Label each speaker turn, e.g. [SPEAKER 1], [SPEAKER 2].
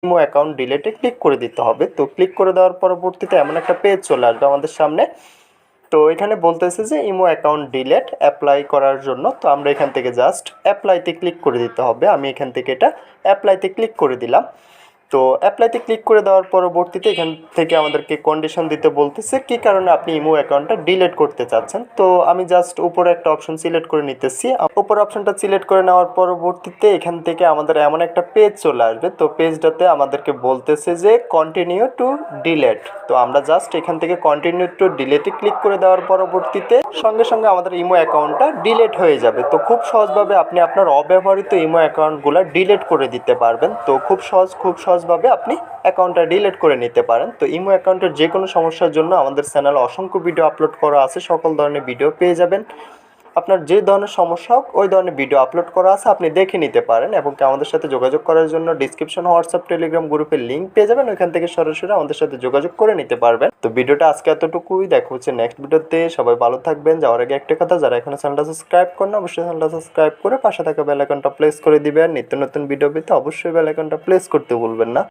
[SPEAKER 1] Imo account ডিলেটে click করে দিতে হবে। তো ক্লিক করে দেওয়ার পরবর্তীতে এমন একটা পেজ চলে আসবে আমাদের সামনে। তো এখানে বলতেছে যে ইমো অ্যাকাউন্ট ডিলেট অ্যাপ্লাই করার জন্য। তো আমরা এখান থেকে জাস্ট অ্যাপ্লাইতে ক্লিক করে দিতে হবে। আমি এখান থেকে এটা অ্যাপ্লাইতে ক্লিক করে দিলাম। তো অ্যাপ্লাইতে ক্লিক করে দেওয়ার পরবর্তীতে এখান থেকে আমাদেরকে কন্ডিশন দিতে বলতেছে কী কারণে আপনি ইমো অ্যাকাউন্টটা ডিলিট করতে চাচ্ছেন। তো আমি জাস্ট উপরে একটা অপশন সিলেক্ট করে নিতেছি। উপরে অপশনটা সিলেক্ট করে নেওয়ার পরবর্তীতে এখান থেকে আমাদের এমন একটা পেজ চলে আসবে। তো পেজটাতে আমাদেরকে বলতেছে যে কন্টিনিউ টু ডিলেট। তো আমরা জাস্ট এখান থেকে কন্টিনিউ টু ডিলেটে ক্লিক করে দেওয়ার পরবর্তীতে সঙ্গে সঙ্গে আমাদের ইমো অ্যাকাউন্টটা ডিলিট হয়ে যাবে। তো খুব সহজভাবে আপনি আপনার অব্যবহৃত ইমো অ্যাকাউন্টগুলো ডিলিট করে দিতে পারবেন। তো খুব সহজভাবে আপনি অ্যাকাউন্টটা ডিলিট করে নিতে পারেন। তো ইমো অ্যাকাউন্টের যে কোনো সমস্যার জন্য আমাদের চ্যানেলে অসংখ্য ভিডিও আপলোড করা আছে, সকল ধরনের ভিডিও পেয়ে যাবেন। আপনার যে ধরনের সমস্যা হোক ওই ধরনের ভিডিও আপলোড করা আছে, আপনি দেখে নিতে পারেন। এবং আমাদের সাথে যোগাযোগ করার জন্য ডিসক্রিপশন হোয়াটসঅ্যাপ টেলিগ্রাম গ্রুপের লিঙ্ক পেয়ে যাবেন, ওইখান থেকে সরাসরি আমাদের সাথে যোগাযোগ করে নিতে পারবেন। তো ভিডিওটা আজকে এতটুকুই, দেখা হচ্ছে নেক্সট ভিডিওতে। সবাই ভালো থাকবেন। যাওয়ার আগে একটা কথা, যারা এখনো চ্যানেলটা সাবস্ক্রাইব করেন অবশ্যই চ্যানেলটা সাবস্ক্রাইব করে পাশে থাকা বেল আইকনটা প্রেস করে দিবেন। নিত্য নতুন ভিডিও পেতে অবশ্যই বেল আইকনটা প্রেস করতে ভুলবেন না।